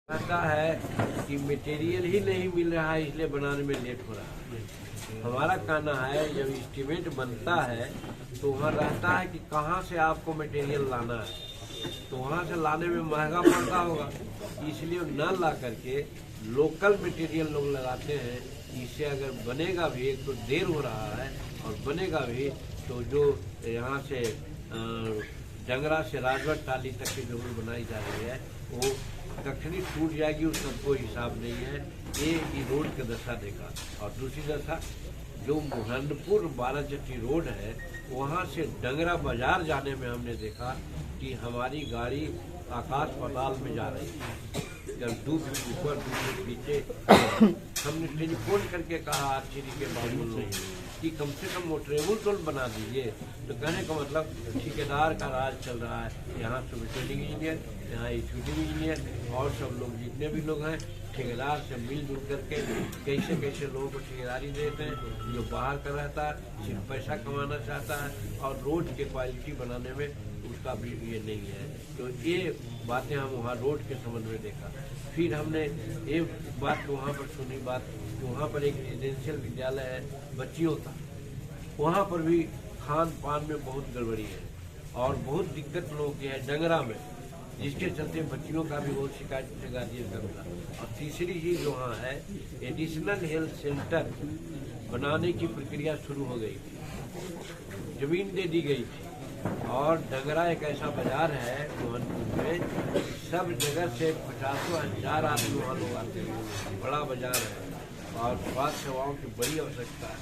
ऐसा है कि मटेरियल ही नहीं मिल रहा है, इसलिए बनाने में लेट हो रहा है। हमारा कहना है जब एस्टीमेट बनता है तो वहाँ रहता है कि कहाँ से आपको मटेरियल लाना है, तो वहाँ से लाने में महंगा पड़ता होगा, इसलिए न ला करके लोकल मटेरियल लोग लगाते हैं। इससे अगर बनेगा भी, एक तो देर हो रहा है और बनेगा भी तो जो यहाँ से डंगरा से राजगढ़ टाली तक की जो बनाई जा रही है वो दक्षिणी टूट जाएगी, उसका कोई हिसाब नहीं है। ये रोड की दशा देखा। और दूसरी दशा जो बुरहानपुर बाराचट्टी रोड है, वहाँ से डंगरा बाजार जाने में हमने देखा कि हमारी गाड़ी आकाश पाताल में जा रही है। जब दूध ऊपर दूध नीचे, हमने टेलीफोन करके कहा आरटीडी के बाबू कि कम से कम मोटरेबल टोल बना दीजिए। तो कहने का मतलब ठेकेदार का राज चल रहा है। यहाँ सुबह इंजीनियर, यहाँ एग्जीक्यूटिव इंजीनियर और सब लोग जितने भी लोग हैं ठेकेदार से मिलजुल करके कैसे कैसे लोगों को ठेकेदारी देते हैं। जो बाहर का रहता है सिर्फ पैसा कमाना चाहता है और रोड की क्वालिटी बनाने में उसका भी ये नहीं है। तो ये बातें हम वहाँ रोड के संबंध में देखा। फिर हमने एक बात वहाँ पर सुनी बात कि वहाँ पर एक रेजिडेंशियल विद्यालय है बच्चियों का, वहाँ पर भी खान पान में बहुत गड़बड़ी है और बहुत दिक्कत लोगों की है डंगरा में, जिसके चलते बच्चियों का भी बहुत शिकायत गार्जियन करूँगा। और तीसरी चीज़ वहाँ है एडिशनल हेल्थ सेंटर बनाने की प्रक्रिया शुरू हो गई थी, जमीन दे दी गई थी। और डंगरा एक ऐसा बाजार है बुरहानपुर में, सब जगह से 50,000 आदमी वहाँ लोग आते हैं। बड़ा बाजार है और स्वास्थ्य सेवाओं की बड़ी आवश्यकता है।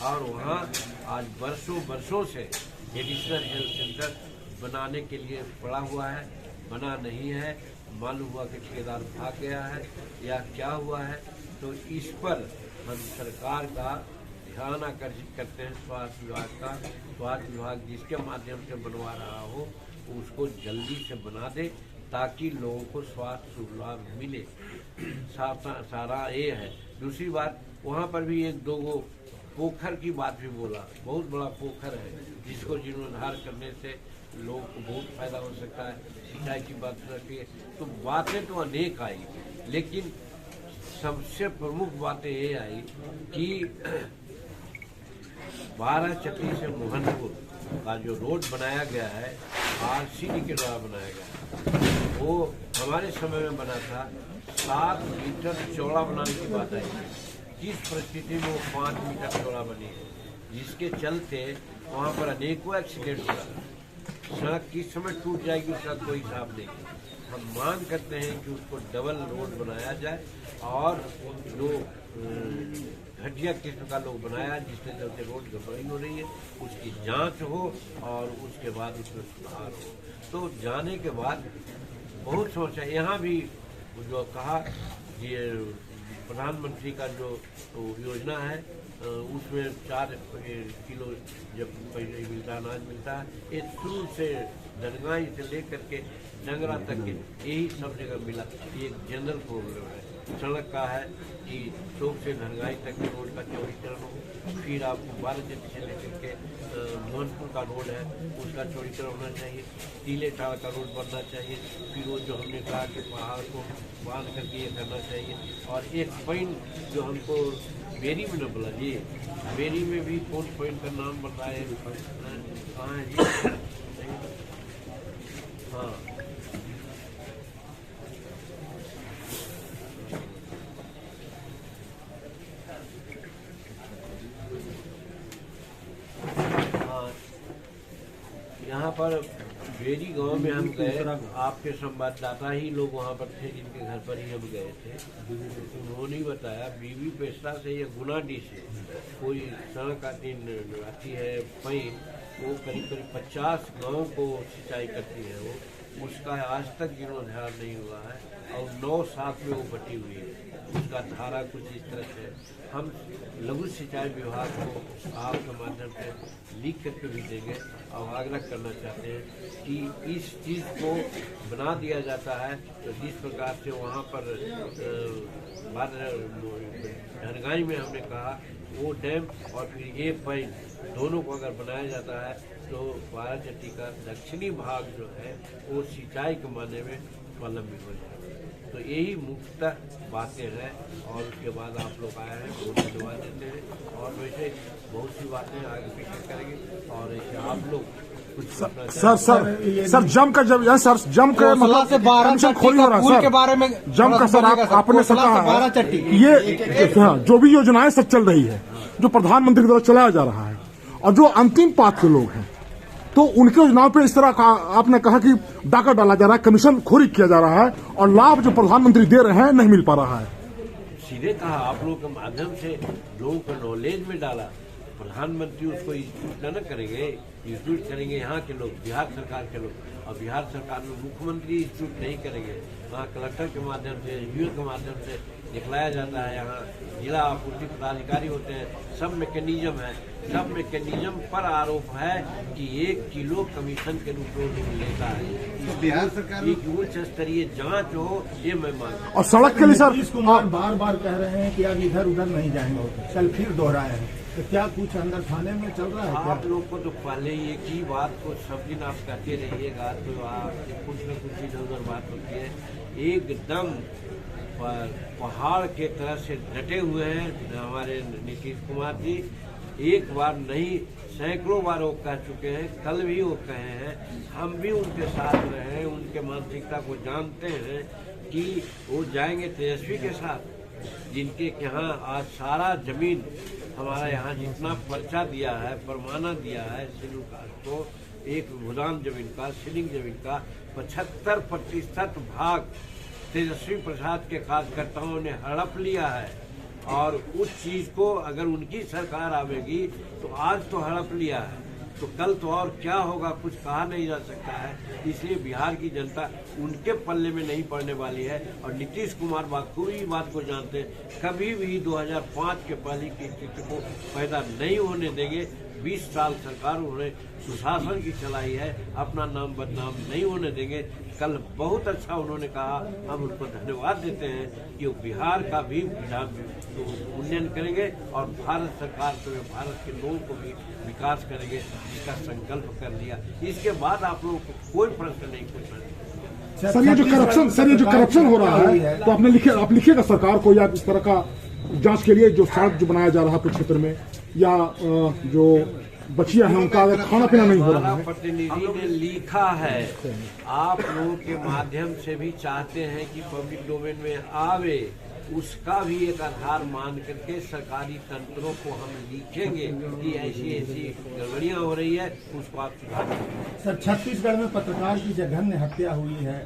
और वहाँ आज बरसों से एडिशनल हेल्थ सेंटर बनाने के लिए पड़ा हुआ है, बना नहीं है। मालूम हुआ कि ठेकेदार भाग गया है या क्या हुआ है। तो इस पर हम सरकार का ध्यान आकर्षित करते हैं, स्वास्थ्य विभाग का। स्वास्थ्य विभाग जिसके माध्यम से बनवा रहा हो उसको जल्दी से बना दे ताकि लोगों को स्वास्थ्य सुविधा मिले। सारा ये है। दूसरी बात, वहाँ पर भी एक दो गो पोखर की बात भी बोला। बहुत बड़ा पोखर है जिसको जीर्णोद्धार करने से लोगों को बहुत फायदा हो सकता है। सिंचाई की बात रखी है तो बातें तो अनेक आई, लेकिन सबसे प्रमुख बातें ये आई कि बाराचट्टी से मोहनपुर का जो रोड बनाया गया है आरसीडी के द्वारा बनाया गया है, वो हमारे समय में बना था 7 मीटर चौड़ा बनाने की बात आई। किस परिस्थिति में वो 5 मीटर चौड़ा बनी है, जिसके चलते वहाँ पर अनेकों एक्सीडेंट हुआ। सड़क किस समय टूट जाएगी उसका कोई हिसाब नहीं। हम मांग करते हैं कि उसको डबल रोड बनाया जाए और जो घटिया किस्म का लोग बनाया जिसके चलते रोड गड़बड़ी हो रही है उसकी जांच हो और उसके बाद उसमें सुधार हो। तो जाने के बाद बहुत समस्या। यहाँ भी जो कहा ये प्रधानमंत्री का जो योजना है उसमें 4 किलो जब पहले मिलता अनाज मिलता है, ये शुरू से दरगाही से लेकर के डंगरा तक के यही सब जगह मिला। ये एक जनरल प्रॉब्लम है। सड़क का है कि चौक से धनगाई तक के रोड का चौड़ीकरण हो। फिर आपको बाराचट्टी से लेकर के मोहनपुर का रोड है उसका चौड़ीकरण होना चाहिए। टीले टाड़ का रोड बनना चाहिए। फिर वो जो हमने कहा कि पहाड़ को बांध करके ये करना चाहिए। और एक पॉइंट जो हमको बेरी में न बोला जी, बेरी में भी कौन पॉइंट का नाम बताए कहाँ है जी? हाँ, यहाँ पर बेरी गांव में हम गए, आपके संवाददाता ही लोग वहाँ पर थे जिनके घर पर ही हम गए थे। उन्होंने बताया बीवी पेशा से या गुनाडी से कोई सड़क आती है पई, वो करीब 50 गांव को सिंचाई करती है। वो उसका आज तक जीर्णोद्धार नहीं हुआ है और 9/7 में वो बटी हुई है। उसका धारा कुछ इस तरह से हम लघु सिंचाई विभाग को आपके माध्यम से लिख करके भी देंगे और आग्रह करना चाहते हैं कि इस चीज़ को बना दिया जाता है। तो जिस प्रकार से वहाँ पर धनगाई में हमने कहा वो डैम और फिर ये पॉइंट दोनों को अगर बनाया जाता है तो बाराचट्टी का दक्षिणी भाग जो है वो सिंचाई के माने में स्वावलंबी हो जाएगा। तो यही मुख्य बातें हैं। और उसके बाद आप लोग आए हैं, बहुत धन्यवाद देते हैं। और वैसे बहुत सी बातें आगे पीछे करेंगे। और ऐसे आप लोग सर जम का जम का मतलब कमीशन खोरी हो रहा है सर, के बारे में जम का सर आपने सर कहा ये जो भी योजनाएं सब चल रही है, जो प्रधानमंत्री द्वारा चलाया जा रहा है, और जो अंतिम पात के लोग हैं तो उनकी योजनाओं पे इस तरह का आपने कहा कि डाका डाला जा रहा है, कमीशन खोरी किया जा रहा है और लाभ जो प्रधानमंत्री दे रहे हैं नहीं मिल पा रहा है। सीधे कहा आप लोगों के माध्यम से लोगों को नॉलेज में डाला। प्रधानमंत्री उसको इंस्टीट्यूट न करेंगे, इंस्टीट्यूट करेंगे यहाँ के लोग, बिहार सरकार के लोग। और बिहार सरकार में मुख्यमंत्री इंस्टीट्यूट नहीं करेंगे, वहाँ कलेक्टर के माध्यम से, एसडीओ के माध्यम से दिखलाया जाता है। यहाँ जिला आपूर्ति पदाधिकारी होते हैं, सब मैकेनिज्म है। सब मैकेनिज्म पर आरोप है कि 1 किलो कमीशन के रूप में लेता है। बिहार सरकार की उच्च स्तरीय जांच हो, ये मैं मानता हूं। और सड़क के लिए सर बार बार कह रहे हैं कि अब इधर उधर नहीं जाएंगे, कल फिर दोहराए हैं, तो क्या कुछ अंदर थाने में चल रहा है? आप लोग को तो पहले एक ही बात को सब दिन आप कहते रहिएगा तो आप कुछ न कुछ इधर उधर बात होती है। एकदम पहाड़ के तरह से डटे हुए हैं हमारे नीतीश कुमार जी। एक बार नहीं, सैकड़ों बार वो कह चुके हैं, कल भी वो कहे हैं। हम भी उनके साथ रहे हैं, उनके मानसिकता को जानते हैं कि वो जाएंगे तेजस्वी के साथ, जिनके यहाँ आज सारा जमीन हमारा यहाँ जितना पर्चा दिया है, परमाना दिया है शेड्यूल कास्ट को, एक गोदाम जमीन का, सीलिंग जमीन का 75% भाग तेजस्वी प्रसाद के कार्यकर्ताओं ने हड़प लिया है। और उस चीज को अगर उनकी सरकार आवेगी तो आज तो हड़प लिया है, तो कल तो और क्या होगा कुछ कहा नहीं जा सकता है। इसलिए बिहार की जनता उनके पल्ले में नहीं पड़ने वाली है। और नीतीश कुमार बखूबी बात को जानते हैं, कभी भी 2005 के पहले की स्थिति को पैदा नहीं होने देंगे। 20 साल सरकार उन्होंने सुशासन की चलाई है, अपना नाम बदनाम नहीं होने देंगे। कल बहुत अच्छा उन्होंने कहा, हम उनको धन्यवाद देते हैं कि वो बिहार का भी उन्नयन करेंगे और भारत सरकार को, भारत के लोगों को भी विकास करेंगे, इसका संकल्प कर लिया। इसके बाद आप लोगों को कोई प्रश्न नहीं पूछना। सर ये जो करप्शन हो रहा है, तो आप लिखिएगा सरकार को, या इस तरह का जांच के लिए जो सड़क जो बनाया जा रहा है क्षेत्र में, या जो बचिया है उनका अगर खाना पीना नहीं हो रहा है। प्रतिनिधि ने लिखा है, आप लोगों के माध्यम से भी चाहते हैं कि पब्लिक डोमेन में आवे, उसका भी एक आधार मान करके सरकारी तंत्रों को हम लिखेंगे कि ऐसी ऐसी गड़बड़ियां हो रही है, उसको आप सुधार। सर छत्तीसगढ़ में पत्रकार की जघन्य हत्या हुई है,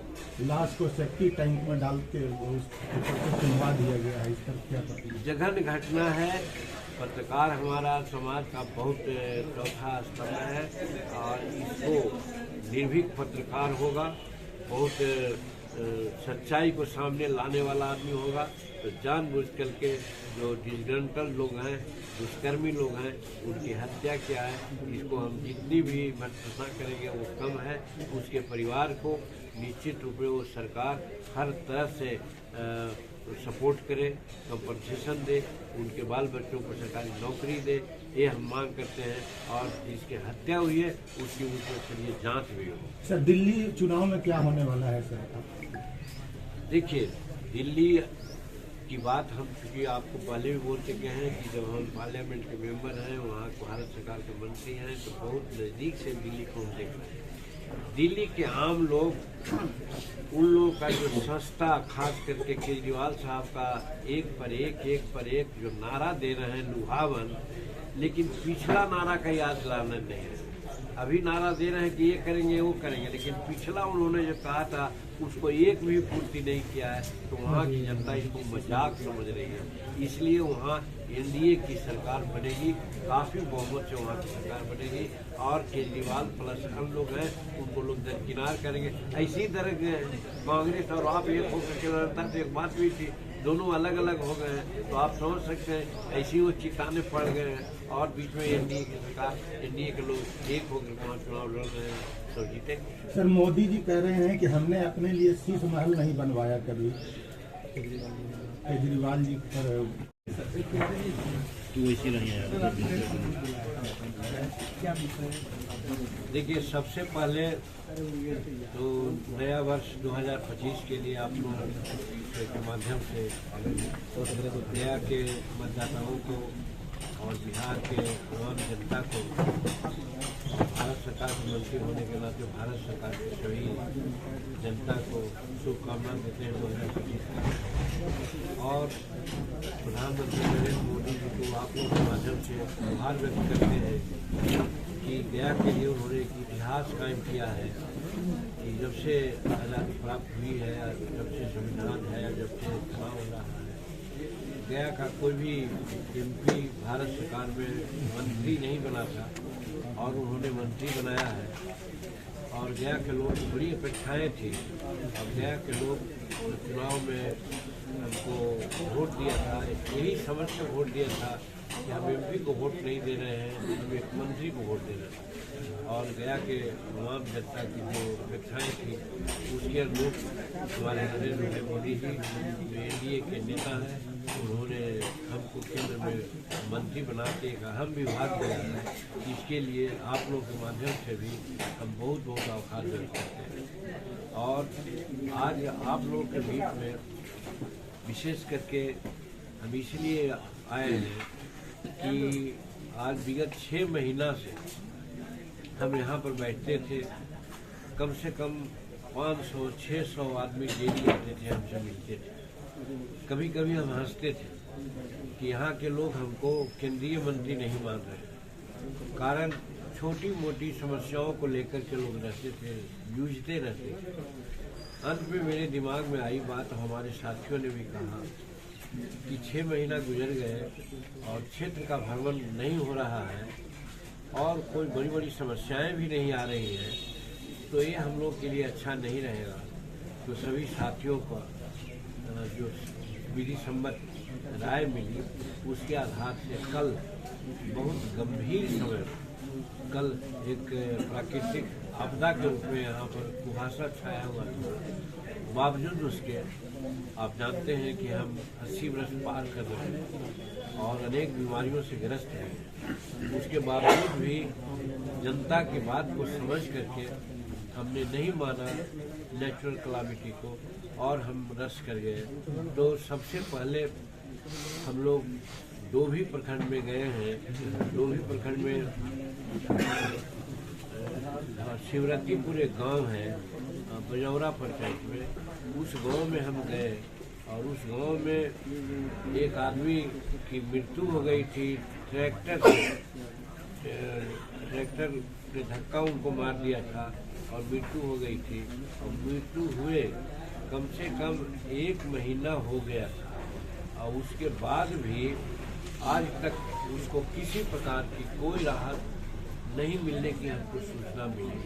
लाश को सेफ्टी टैंक में डाल के सुनवा दिया गया है, इस पर क्या जघन्य घटना है। पत्रकार हमारा समाज का बहुत चौथा स्तंभ है और इसको निर्भीक पत्रकार होगा, बहुत सच्चाई को सामने लाने वाला आदमी होगा। तो जानबूझ करके जो डिसग्रंटल लोग हैं, दुष्कर्मी लोग हैं, उनकी हत्या क्या है, इसको हम जितनी भी भर्त्सना करेंगे वो कम है। उसके परिवार को निश्चित रूप में वो सरकार हर तरह से सपोर्ट करे, कंपनसेशन दे, उनके बाल बच्चों को सरकारी नौकरी दे, ये हम मांग करते हैं। और जिसकी हत्या हुई है उसकी लिए जांच भी हो। सर दिल्ली चुनाव में क्या होने वाला है सर? देखिए, दिल्ली की बात हम चूँकि आपको पहले भी बोल चुके हैं कि जब हम पार्लियामेंट के मेंबर हैं, वहाँ भारत सरकार के मंत्री हैं, तो बहुत नज़दीक से दिल्ली को हम देख रहे हैं। दिल्ली के आम लोग, उन लोगों का जो सस्ता, खास करके केजरीवाल साहब का एक पर एक जो नारा दे रहे हैं लुभावन, लेकिन पिछला नारा का याद दिलाना नहीं है। अभी नारा दे रहे हैं कि ये करेंगे वो करेंगे, लेकिन पिछला उन्होंने जो कहा था उसको एक भी पूर्ति नहीं किया है। तो वहाँ की जनता इसको मजाक समझ रही है, इसलिए वहाँ एनडीए की सरकार बनेगी, काफ़ी बहुमत से वहाँ की सरकार बनेगी। और केजरीवाल प्लस हम लोग हैं, उनको लोग दरकिनार करेंगे। ऐसी तरह कांग्रेस और आप एक होकर के लगातार एक बात हुई थी, दोनों अलग अलग हो गए हैं, तो आप समझ सकते हैं ऐसी वो चिताने पड़ गए हैं। और बीच में एनडीए की सरकार, एनडीए के लोग एक होकर वहाँ चुनाव लड़ रहे हैं, तो जीते। सर मोदी जी कह रहे हैं कि हमने अपने लिए शीश महल नहीं बनवाया कभी, केजरीवाल जी पर देखिए, सबसे पहले तो नया वर्ष 2025 के लिए आप लोग के माध्यम से गया के मतदाताओं को और बिहार के तमाम जनता को भारत सरकार के मंत्री होने के नाते भारत सरकार के सभी जनता को शुभकामनाएं देते हैं 2025 का। और प्रधानमंत्री नरेंद्र मोदी जी को आप लोगों के माध्यम से आभार व्यक्त करते हैं कि गया के लिए उन्होंने एक इतिहास कायम किया है कि जब से आज़ादी प्राप्त हुई है, जब से संविधान है, जब से चुनाव हो रहा है, गया का कोई भी एमपी भारत सरकार में मंत्री नहीं बना था और उन्होंने मंत्री बनाया है। और गया के लोग बड़ी अपेक्षाएं थी और गया के लोग चुनाव में हमको वोट दिया था, यही समझ के वोट दिया था कि हम एमपी को वोट नहीं दे रहे हैं, हम एक मंत्री को वोट दे रहे हैं। और गया के तमाम जनता की जो अपेक्षाएं थी उसके अनुरूप हमारे नरेंद्र मोदी जी जो एनडीए के नेता हैं, उन्होंने हमको केंद्र में मंत्री बनाते एक अहम विभाग दिया है। इसके लिए आप लोग के माध्यम से भी हम बहुत बहुत आभार व्यक्त करते हैं। और आज आप लोगों के बीच में विशेष करके हम इसलिए आए हैं कि आज विगत 6 महीना से हम यहाँ पर बैठते थे, कम से कम 500-600 आदमी डेली आते थे, हमसे मिलते थे। कभी कभी हम हंसते थे कि यहाँ के लोग हमको केंद्रीय मंत्री नहीं मान रहे, कारण छोटी मोटी समस्याओं को लेकर के लोग रहते थे, जूझते रहते थे। अंत में मेरे दिमाग में आई बात, हमारे साथियों ने भी कहा कि 6 महीना गुजर गए और क्षेत्र का भ्रमण नहीं हो रहा है और कोई बड़ी बड़ी समस्याएं भी नहीं आ रही हैं, तो ये हम लोग के लिए अच्छा नहीं रहेगा। तो सभी साथियों को जो विधि सम्मत राय मिली उसके आधार से कल बहुत गंभीर समय, कल एक प्राकृतिक आपदा के रूप में यहाँ पर कुहासा छाया हुआ था। बावजूद उसके आप जानते हैं कि हम 80 वर्ष पार कर रहे हैं और अनेक बीमारियों से ग्रस्त हैं, उसके बावजूद भी जनता की बात को समझ करके हमने नहीं माना नेचुरल कलामिटी को और हम रस कर गए। तो सबसे पहले हम लोग डोभी प्रखंड में गए हैं। डोभी प्रखंड में शिवरात्रिपुर एक गांव है बजौरा पंचायत में, उस गांव में हम गए और उस गांव में एक आदमी की मृत्यु हो गई थी। ट्रैक्टर ने धक्का उनको मार दिया था और मृत्यु हो गई थी। और मृत्यु हुए कम से कम 1 महीना हो गया था और उसके बाद भी आज तक उसको किसी प्रकार की कोई राहत नहीं मिलने की हमको सूचना मिली।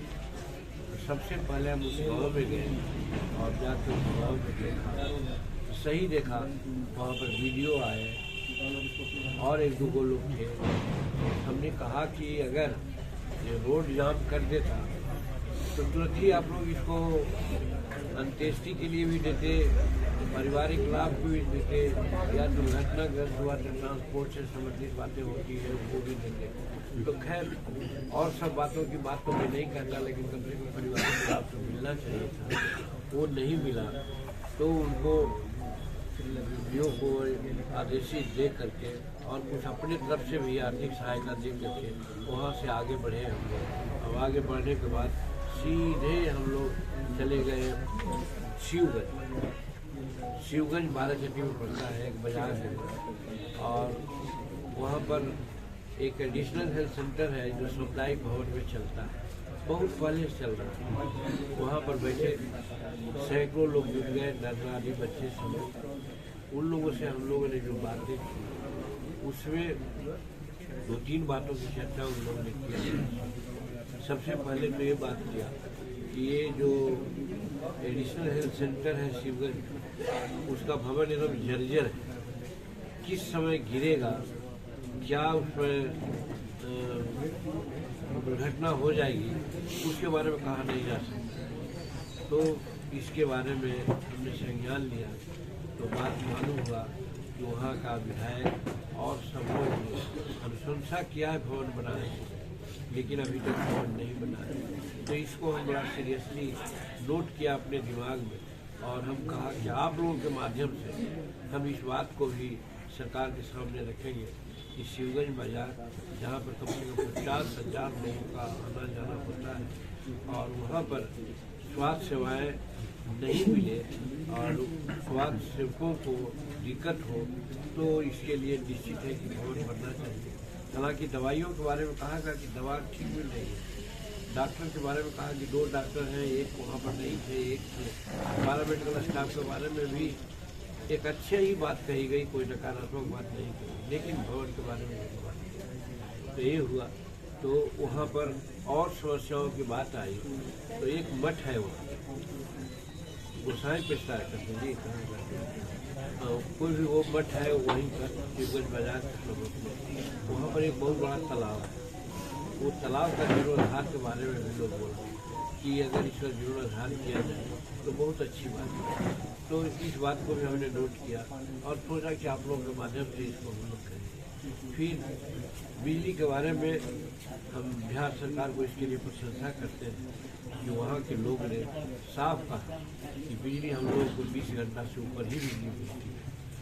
तो सबसे पहले हम उस गाँव में गए और जाकर उस गाँव में देखा, सही देखा, वहाँ पर वीडियो आए और 1-2 लोग थे। हमने कहा कि अगर ये रोड जाम कर देता तो तुरंत ही आप लोग इसको अंत्येष्टि के लिए भी देते, पारिवारिक लाभ भी देते, या दुर्घटनाग्रस्त हुआ तो ट्रांसपोर्ट से संबंधित बातें होती है वो भी देते। तो खैर और सब बातों की बात तो मैं नहीं कहता, लेकिन कम से कम पारिवारिक लाभ तो मिलना चाहिए था, वो नहीं मिला। तो उनको वीडियो को आदेशित दे करके और कुछ अपने तरफ से भी आर्थिक सहायता दे करके वहाँ से आगे बढ़े हम लोग। अब आगे बढ़ने के बाद सीधे हम लोग चले गए शिवगंज 12 चट्टी में पड़ता है, एक बाजार है और वहाँ पर एक एडिशनल हेल्थ सेंटर है जो सामुदायिक भवन में चलता है, बहुत पहले से चल रहा है। वहाँ पर बैठे सैकड़ों लोग जुट गए, नानी बच्चे समेत। उन लोगों से हम लोगों ने जो बातें की उसमें 2-3 बातों की चर्चा उन लोगों ने की। सबसे पहले तो ये बात किया कि ये जो एडिशनल हेल्थ सेंटर है शिवगंज, उसका भवन एकदम जर्जर है, किस समय गिरेगा, क्या उसमें दुर्घटना हो जाएगी, उसके बारे में कहा नहीं जा सकता। तो इसके बारे में हमने संज्ञान लिया तो बात मालूम हुआ कि वहाँ का विधायक और सब लोग ने अनुशंसा किया है भवन बनाने की, लेकिन अभी तक भवन नहीं बना है। तो इसको हम बड़ा सीरियसली नोट किया अपने दिमाग में, और हम कहा कि आप लोगों के माध्यम से हम इस बात को भी सरकार के सामने रखेंगे कि शिवगंज बाजार, जहाँ पर कम से कम 50,000 लोगों का आना जाना होता है और वहाँ पर स्वास्थ्य सेवाएं नहीं मिले और स्वास्थ्य सेवकों को दिक्कत हो, तो इसके लिए निश्चित है कि भवन बनना चाहिए। हालांकि दवाइयों के बारे में कहा गया कि दवा ठीक मिल रही है, डॉक्टर के बारे में कहा कि 2 डॉक्टर हैं, एक वहाँ पर नहीं थे, एक थे। पैरामेडिकल स्टाफ के बारे में भी एक अच्छी ही बात कही गई, कोई नकारात्मक बात नहीं कही, लेकिन भवन के बारे में नहीं बात कही। तो ये हुआ, तो वहाँ पर और समस्याओं की बात आई। तो एक मठ है वहाँ, गोसाई पेशा करते जी, कोई भी वो मठ है वहीं पर शिवगंज बाजार के वहाँ पर एक बहुत बड़ा तालाब है। वो तालाब का जीर्णोद्धार के बारे में भी लोग बोल रहे हैं कि अगर इसका जीर्णोद्धार किया जाए तो बहुत अच्छी बात है। तो इस बात को भी हमने नोट किया और सोचा कि आप लोगों के माध्यम से इसको हम लोग करेंगे। फिर बिजली के बारे में हम बिहार सरकार को इसके लिए प्रशंसा करते हैं कि वहाँ के लोग ने साफ कहा कि बिजली हम लोगों को 20 घंटा से ऊपर ही बिजली मिलती है,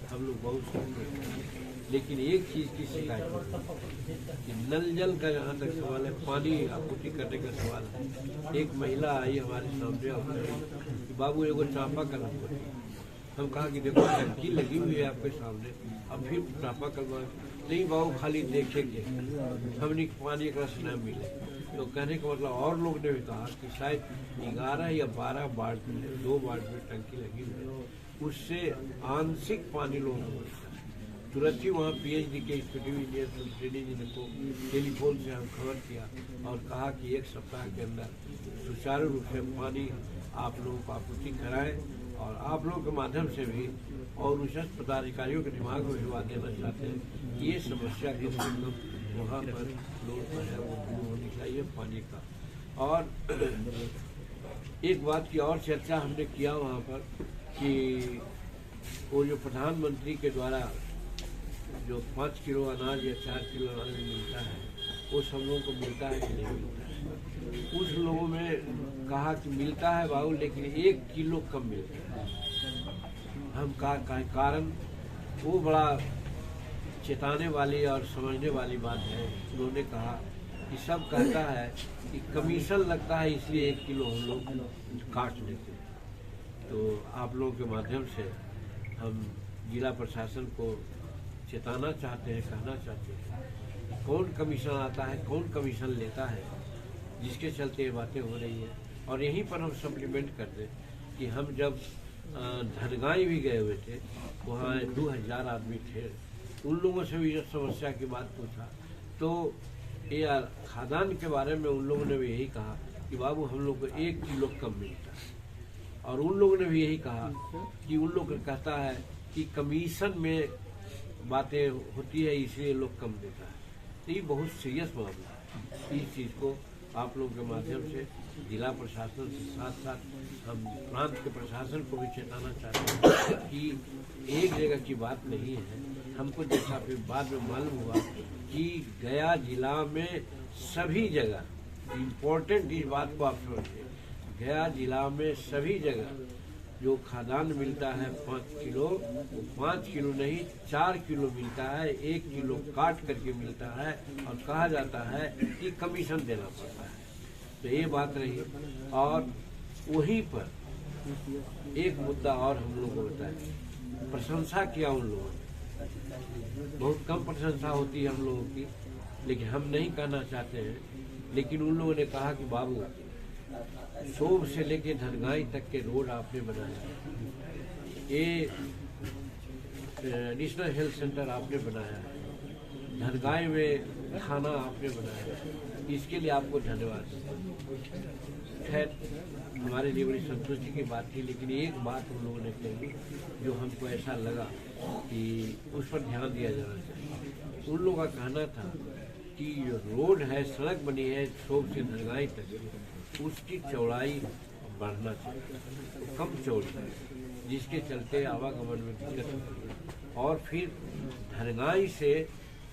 हम लोग बहुत संतुष्ट हैं। लेकिन एक चीज़ की शिकायत है कि नल जल का जहाँ तक सवाल है, पानी आपूर्ति करने का सवाल है। एक महिला आई हमारे सामने और कही कि बाबू एगो चापा कल हमको। हम कहा कि देखो टंकी लगी हुई है आपके सामने, अब फिर चापा कल नहीं बाबू, खाली देखेंगे, हमने पानी का रस न मिले। तो कहने का मतलब और लोग ने भी कहा कि शायद 11 या 12 वार्ड में 2 वार्ड में टंकी लगी हुई है, उससे आंशिक पानी लोगों को मिलता है। तुरंत ही वहाँ PhD के एग्जीक्यूटिव इंजीनियर सुल्तानी जी ने को टेलीफोन से हम खबर किया और कहा कि 1 सप्ताह के अंदर सुचारू रूप से पानी आप लोगों को आपूर्ति कराएं, और आप लोगों के माध्यम से भी और उच्च पदाधिकारियों के दिमाग में भी बात देना चाहते हैं कि ये समस्या कम से कम वहाँ पर लोग जो है वो दूर होनी चाहिए पानी का। और एक बात की और चर्चा हमने किया वहाँ पर कि वो जो प्रधानमंत्री के द्वारा जो 5 किलो अनाज या 4 किलो अनाज मिलता है, वो सब लोगों को मिलता है कि नहीं मिलता है। कुछ लोगों में कहा कि मिलता है बाबू, लेकिन 1 किलो कम मिलता है। हम कहा कारण वो बड़ा चेताने वाली और समझने वाली बात है। उन्होंने कहा कि सब कहता है कि कमीशन लगता है इसलिए 1 किलो हम लोग काट लेते हैं। तो आप लोगों के माध्यम से हम जिला प्रशासन को चेताना चाहते हैं, कहना चाहते हैं कौन कमीशन आता है, कौन कमीशन लेता है, जिसके चलते ये बातें हो रही है। और यहीं पर हम सप्लीमेंट कर दें कि हम जब धनगाई भी गए हुए थे, वहाँ 2000 आदमी थे, उन लोगों से भी जब समस्या की बात पूछा तो ये खादान के बारे में उन लोगों ने भी यही कहा कि बाबू हम लोग को 1 किलो कम मिलता है। और उन लोगों ने भी यही कहा कि उन लोग कहता है कि कमीशन में बातें होती है इसलिए लोग कम देता है। तो ये बहुत सीरियस मामला है। इस चीज़ को आप लोगों के माध्यम से जिला प्रशासन से साथ साथ हम प्रांत के प्रशासन को भी चेताना चाहते हैं कि एक जगह की बात नहीं है। हमको जैसा फिर बाद में मालूम हुआ कि गया जिला में सभी जगह, इम्पोर्टेंट इस बात को आप समझिए, गया जिला में सभी जगह जो खाद्यान्न मिलता है 5 किलो, वो 5 किलो नहीं 4 किलो मिलता है। 1 किलो काट करके मिलता है और कहा जाता है कि कमीशन देना पड़ता है। तो ये बात रही। और वहीं पर एक मुद्दा और हम लोगों को बताया, प्रशंसा किया उन लोगों ने। बहुत कम प्रशंसा होती है हम लोगों की, लेकिन हम नहीं कहना चाहते हैं। लेकिन उन लोगों ने कहा कि बाबू शोभ से लेके धनगाई तक के रोड आपने बनाया, ये नेशनल हेल्थ सेंटर आपने बनाया, धनगाई में खाना आपने बनाया, इसके लिए आपको धन्यवाद। खैर हमारे लिए बड़ी संतुष्टि की बात थी, लेकिन एक बात उन लोगों ने कही जो हमको ऐसा लगा कि उस पर ध्यान दिया जाना चाहिए। उन लोगों का कहना था कि जो रोड है, सड़क बनी है शोभ से धनगाई तक, उसकी चौड़ाई बढ़ना चाहिए, कम चौड़ी। जिसके चलते आवागमन में दिक्कत होती है। और फिर धनगाई से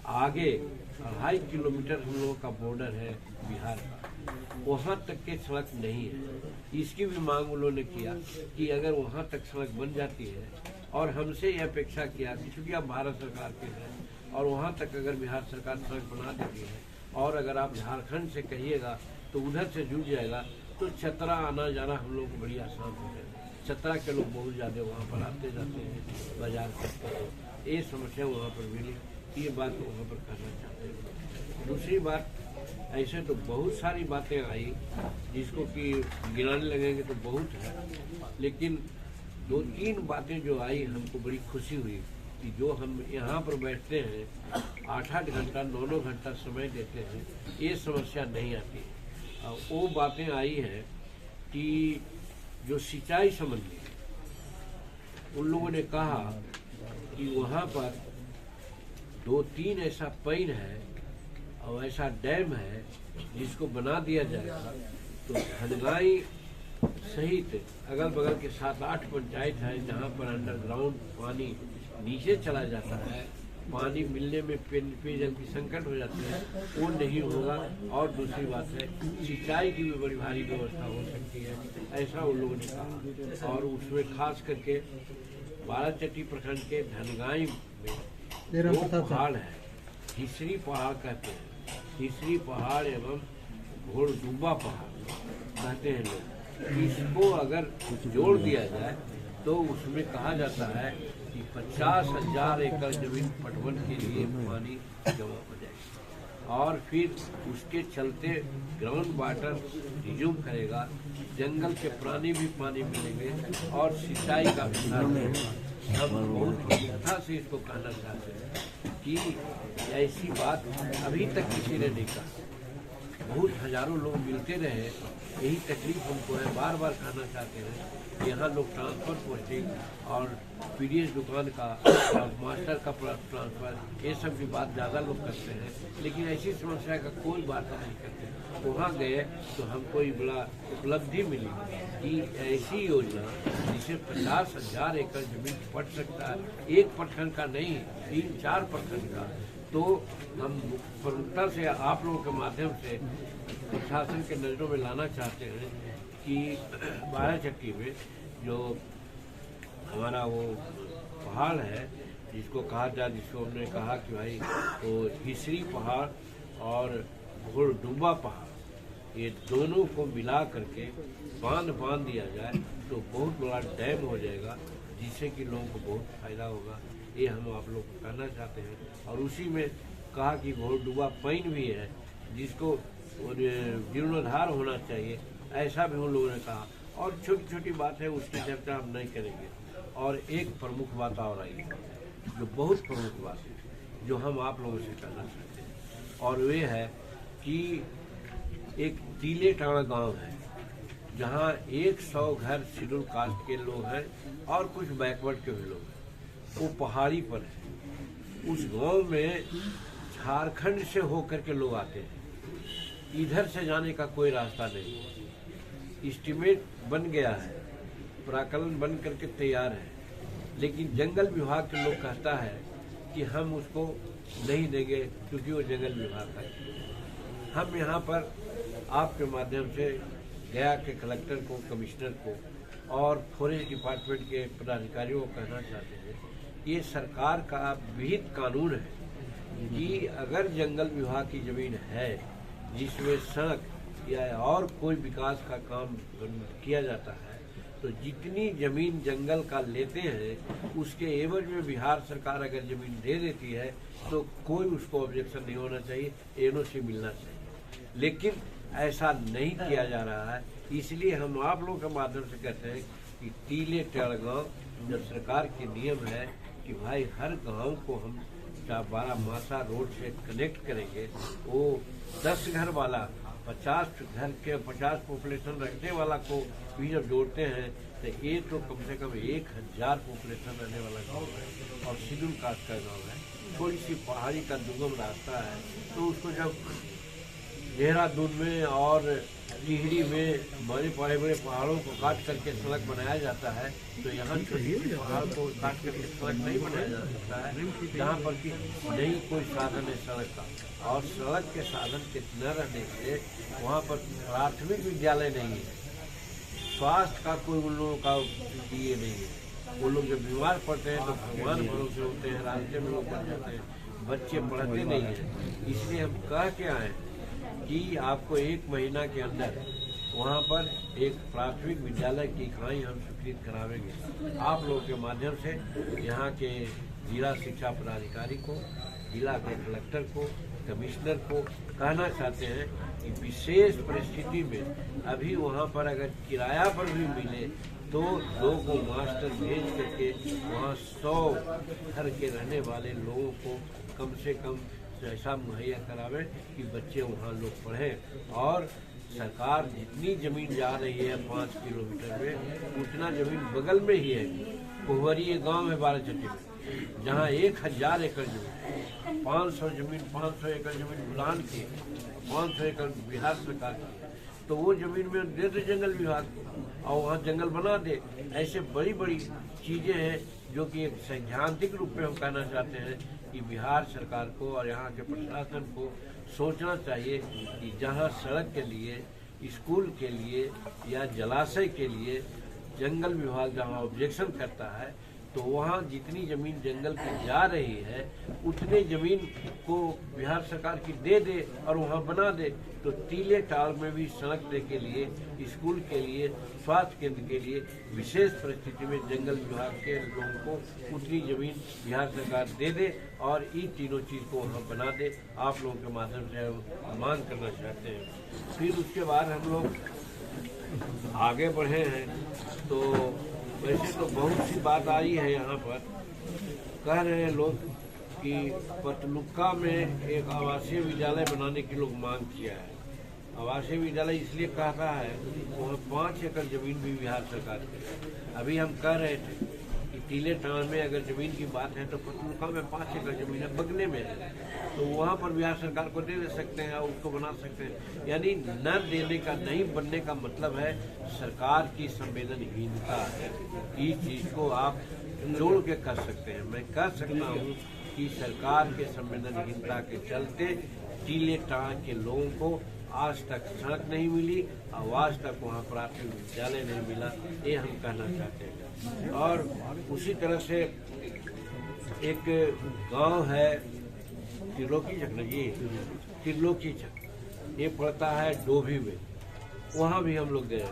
आगे 2.5 किलोमीटर हम लोगों का बॉर्डर है बिहार का, वहाँ तक के सड़क नहीं है। इसकी भी मांग उन्होंने किया कि अगर वहाँ तक सड़क बन जाती है, और हमसे ये अपेक्षा किया कि चूँकि आप भारत सरकार के हैं और वहाँ तक अगर बिहार सरकार सड़क बना देती है, और अगर आप झारखंड से कहिएगा तो उधर से जुड़ जाएगा, तो चतरा आना जाना हम लोग को बड़ी आसान हो जाएगा। चतरा के लोग बहुत ज़्यादा वहाँ पर आते जाते हैं, बाजार करते हैं, ये समस्या वहाँ पर मिली। ये बात तो वहाँ पर करना चाहते हैं। दूसरी बात, ऐसे तो बहुत सारी बातें आई जिसको कि गिनाने लगेंगे तो बहुत है, लेकिन 2-3 बातें जो आई हमको बड़ी खुशी हुई कि जो हम यहाँ पर बैठते हैं 8-8 घंटा 9-9 घंटा समय देते हैं, ये समस्या नहीं आती है। वो बातें आई हैं कि जो सिंचाई संबंधी, उन लोगों ने कहा कि वहाँ पर 2-3 ऐसा पैन है और ऐसा डैम है जिसको बना दिया जाएगा तो धनगाई सहित अगल बगल के 7-8 पंचायत है जहाँ पर अंडरग्राउंड पानी नीचे चला जाता है, पानी मिलने में पेयजल की संकट हो जाती है, वो नहीं होगा। और दूसरी बात है, सिंचाई की भी बड़ी भारी व्यवस्था हो सकती है, ऐसा उन लोगों ने कहा। और उसमें खास करके बाराचट्टी प्रखंड के धनगाई में 2 पहाड़ है, हिसरी पहाड़ कहते हैं, हिसरी पहाड़ एवं घोड़डुब्बा पहाड़ कहते हैं लोग। इसको अगर जोड़ दिया जाए तो उसमें कहा जाता है कि 50,000 एकड़ जमीन पटवन के लिए पानी जमा हो जाएगा, और फिर उसके चलते ग्राउंड वाटर रिज्यूम करेगा, जंगल के प्राणी भी पानी मिलेंगे और सिंचाई का भी साधन होगा। हम बहुत प्रमुखता से इसको कहना चाहते हैं कि ऐसी बात अभी तक किसी ने नहीं कहा। बहुत हजारों लोग मिलते रहे, यही तकलीफ हमको है। बार बार कहना चाहते हैं यहाँ लोग ट्रांसफर पोस्टिंग और पीडीएस दुकान का और मास्टर का ट्रांसफर, ये सब की बात ज़्यादा लोग करते हैं, लेकिन ऐसी समस्या का कोई बात नहीं करते। वहाँ गए तो हमको ये बड़ा उपलब्धि मिली कि ऐसी योजना जिसे 50,000 एकड़ जमीन पट सकता है, एक प्रखंड का नहीं 3-4 प्रखंड का। तो हम प्रमुखता से आप लोगों के माध्यम से प्रशासन के नज़रों में लाना चाहते हैं कि बाराचट्टी में जो हमारा वो पहाड़ है जिसको कहा जाए, जिसको हमने कहा कि भाई तो हिसरी पहाड़ और घोड़डुब्बा पहाड़, ये दोनों को मिला करके बांध दिया जाए तो बहुत बड़ा डैम हो जाएगा, जिससे कि लोगों को बहुत फायदा होगा। ये हम आप लोग को कहना चाहते हैं। और उसी में कहा कि घोड़डुब्बा पैन भी है जिसको जीर्णोद्धार होना चाहिए, ऐसा भी उन लोगों ने कहा। और छोटी छोटी बात है, उसकी चर्चा हम नहीं करेंगे। और एक प्रमुख बात और आई है जो बहुत प्रमुख बात है जो हम आप लोगों से कहना चाहते हैं, और वे है कि एक तीले टाणा गांव है जहां 100 घर शेड्यूल कास्ट के लोग हैं और कुछ बैकवर्ड के भी लोग हैं, वो पहाड़ी पर है। उस गांव में झारखंड से होकर के लोग आते हैं, इधर से जाने का कोई रास्ता नहीं। एस्टीमेट बन गया है, प्राकलन बन करके तैयार है, लेकिन जंगल विभाग के लोग कहता है कि हम उसको नहीं देंगे क्योंकि वो जंगल विभाग का है। हम यहाँ पर आपके माध्यम से गया के कलेक्टर को, कमिश्नर को और फॉरेस्ट डिपार्टमेंट के पदाधिकारियों को कहना चाहते हैं, ये सरकार का विहित कानून है कि अगर जंगल विभाग की जमीन है जिसमें सड़क या और कोई विकास का काम किया जाता है, तो जितनी जमीन जंगल का लेते हैं उसके एवज में बिहार सरकार अगर जमीन दे देती है तो कोई उसको ऑब्जेक्शन नहीं होना चाहिए, एनओसी मिलना चाहिए। लेकिन ऐसा नहीं किया जा रहा है, इसलिए हम आप लोगों के माध्यम से कहते हैं कि टीले टेढ़ गाँव जब सरकार के नियम है कि भाई हर गांव को हम 12 रोड से कनेक्ट करेंगे, वो 10 घर वाला 50 घर के 50 पॉपुलेशन रखने वाला को भी जब जोड़ते हैं तो ये तो कम से कम 1000 पॉपुलेशन रहने वाला गांव है और शेड्यूल कास्ट का गांव है। थोड़ी सी पहाड़ी का दुर्गम रास्ता है, तो उसको जब देहरादून में और टिहरी में बड़े बड़े पहाड़ों को काट करके सड़क बनाया जाता है, तो यहाँ छोटे पहाड़ को काट करके सड़क नहीं बनाया जा सकता है, जहाँ पर कि नहीं कोई साधन है सड़क का। और सड़क के साधन के न रहने से वहाँ पर प्राथमिक विद्यालय नहीं है, स्वास्थ्य का कोई उन लोगों का ये नहीं है। वो लोग जब बीमार पड़ते हैं तो भगवान भरोसे होते हैं, रास्ते में लोग बन जाते हैं, बच्चे पढ़ते नहीं हैं। इसलिए हम कह के आए कि आपको 1 महीना के अंदर वहाँ पर एक प्राथमिक विद्यालय की इकाई हम स्वीकृत करावेंगे। आप लोगों के माध्यम से यहाँ के जिला शिक्षा पदाधिकारी को, जिला के कलेक्टर को, कमिश्नर को कहना चाहते हैं कि विशेष परिस्थिति में अभी वहाँ पर अगर किराया पर भी मिले तो 2 को मास्टर भेज करके वहाँ 100 घर के रहने वाले लोगों को कम से कम ऐसा मुहैया करावे कि बच्चे वहाँ लोग पढ़ें। और सरकार जितनी ज़मीन जा रही है 5 किलोमीटर में, उतना ज़मीन बगल में ही है। कोहवरी ये गाँव है बाराचट्टी में, जहाँ 1000 एकड़ जमीन, 500 एकड़ जमीन बुलान की, 500 एकड़ बिहार सरकार की, तो वो जमीन में दे दे जंगल विभाग और वहाँ जंगल बना दे। ऐसे बड़ी बड़ी चीज़ें हैं जो कि एक सैद्धांतिक रूप में हम कहना चाहते हैं कि बिहार सरकार को और यहाँ के प्रशासन को सोचना चाहिए कि जहाँ सड़क के लिए, स्कूल के लिए या जलाशय के लिए जंगल विभाग जहाँ ऑब्जेक्शन करता है, तो वहाँ जितनी ज़मीन जंगल की जा रही है उतने ज़मीन को बिहार सरकार की दे दे और वहाँ बना दे। तो टीले टाल में भी सड़क के लिए, स्कूल के लिए, स्वास्थ्य केंद्र के लिए विशेष परिस्थिति में जंगल विभाग के लोगों को उतनी ज़मीन बिहार सरकार दे दे और ये तीनों चीज़ को वहाँ बना दे। आप लोगों के माध्यम से हम मांग करना चाहते हैं। फिर उसके बाद हम लोग आगे बढ़े हैं तो वैसे तो बहुत सी बात आई है यहाँ पर। कह रहे हैं लोग कि पतलुक्का में एक आवासीय विद्यालय बनाने की लोग मांग किया है। आवासीय विद्यालय इसलिए कहता है वहाँ 5 एकड़ जमीन भी बिहार सरकार की। अभी हम कह रहे थे कि टीले टाल में अगर जमीन की बात है तो पतलुक्का में 5 एकड़ जमीन है, बगले में है, तो वहाँ पर बिहार सरकार को दे सकते हैं और उसको बना सकते हैं। यानी न देने का, नहीं बनने का मतलब है सरकार की संवेदनहीनता है। इस चीज़ को आप जोड़ के कर सकते हैं। मैं कह सकता हूँ कि सरकार के संवेदनहीनता के चलते टीले टाल के लोगों को आज तक सड़क नहीं मिली और आज तक वहाँ प्राथमिक विद्यालय नहीं मिला, ये हम कहना चाहते हैं। और उसी तरह से एक गांव है त्रिलोकी चक, त्रिलोकी चक, ये पड़ता है डोभी में, वहाँ भी हम लोग गए।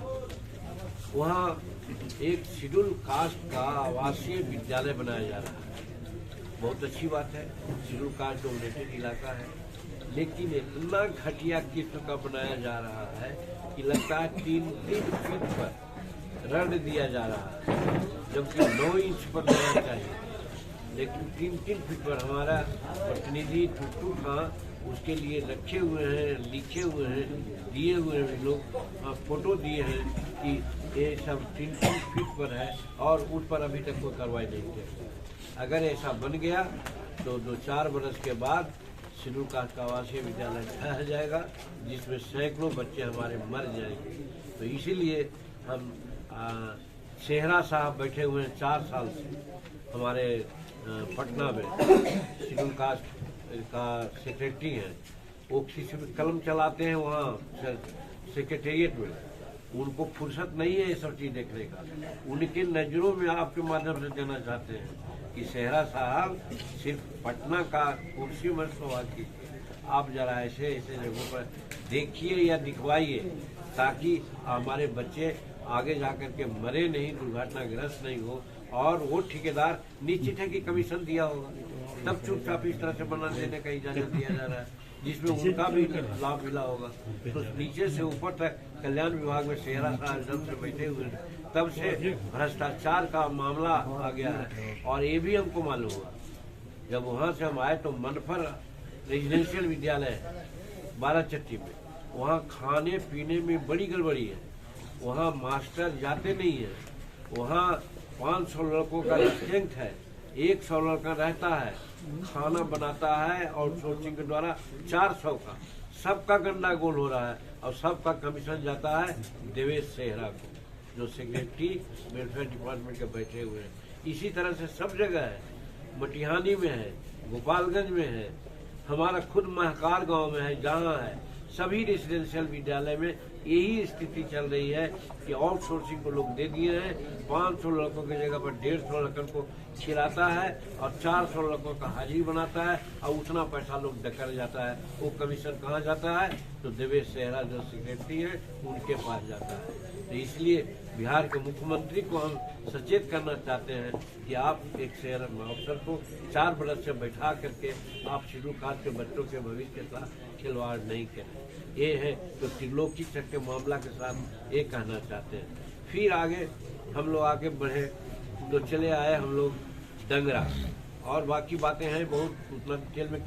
वहाँ एक शेड्यूल कास्ट का आवासीय विद्यालय बनाया जा रहा है। बहुत अच्छी बात है, शेड्यूल कास्ट डोमिनेटेड इलाका है, लेकिन इतना घटिया किस्म का बनाया जा रहा है कि लगता है 3-3 फीट पर रड दिया जा रहा है, जबकि 9 इंच पर रहना चाहिए, लेकिन 3-3 फीट पर। हमारा प्रतिनिधि टुटू खां उसके लिए रखे हुए हैं, लिखे हुए हैं, दिए हुए हैं, लोग फोटो दिए हैं कि ये सब 3-3 फीट पर है और उस पर अभी तक कोई कार्रवाई नहीं की। अगर ऐसा बन गया तो 2-4 बरस के बाद शेड्यूल कास्ट का आवासीय विद्यालय ढह जाएगा, जिसमें सैकड़ों बच्चे हमारे मर जाएंगे। तो इसीलिए हम सेहरा साहब बैठे हुए हैं 4 साल से हमारे पटना में, शेड्यूल कास्ट का सेक्रेटरी हैं, वो किसी भी कलम चलाते हैं वहाँ सेक्रेटेरिएट में। उनको फुर्सत नहीं है ये सब चीज़ देखने का। उनके नज़रों में आपके माध्यम से देना चाहते हैं कि सेहरा साहब सिर्फ पटना का कुर्सी मत सवाल कीजिए, आप जरा ऐसे ऐसे जगहों पर देखिए या दिखवाइए, ताकि हमारे बच्चे आगे जाकर के मरे नहीं, दुर्घटनाग्रस्त नहीं हो। और वो ठेकेदार निश्चित है कि कमीशन दिया होगा, तब चुपचाप इस तरह से बना देने का इजाजत दिया जा रहा है, जिसमें उनका भी लाभ मिला होगा। तो नीचे से ऊपर तक कल्याण विभाग में सेहरा साहब जब से बैठे हुए हैं, तब से भ्रष्टाचार का मामला आ गया है। और ये भी हमको मालूम हुआ जब वहाँ से हम आए तो मनफर रेजिडेंशियल विद्यालय है बाराचट्टी में, वहाँ खाने पीने में बड़ी गड़बड़ी है, वहाँ मास्टर जाते नहीं है, वहाँ 500 लड़कों का स्ट्रेंथ है, 100 लड़का रहता है, खाना बनाता है और सोचिंग के द्वारा 400 का सबका गंडागोल हो रहा है और सबका कमीशन जाता है देवेश सेहरा को, जो सेक्रेटरी वेलफेयर डिपार्टमेंट के बैठे हुए हैं। इसी तरह से सब जगह है, मटिहानी में है, गोपालगंज में है, हमारा खुद महकार गांव में है, जहां है सभी रेसिडेंशियल विद्यालय में यही स्थिति चल रही है कि आउटसोर्सिंग को लोग दे दिए हैं। 500 लड़कों की जगह पर 150 लड़कों को खिलाता है और 400 लड़कों का हाजिरी बनाता है और उतना पैसा लोग डकर जाता है। वो कमीशन कहाँ जाता है? तो देवेश सेहरा जो सेक्रेटरी है उनके पास जाता है। तो इसलिए बिहार के मुख्यमंत्री को हम सचेत करना चाहते हैं कि आप एक शेयर अफसर को 4 बरस से बैठा करके आप शेड्यूल कास्ट के बच्चों के भविष्य के साथ खिलवाड़ नहीं करें। ये है तो त्रिलोकी चक के मामला के साथ ये कहना चाहते हैं। फिर आगे हम लोग आगे बढ़े तो चले आए हम लोग डंगरा, और बाकी बातें हैं बहुत, उतना डिटेल में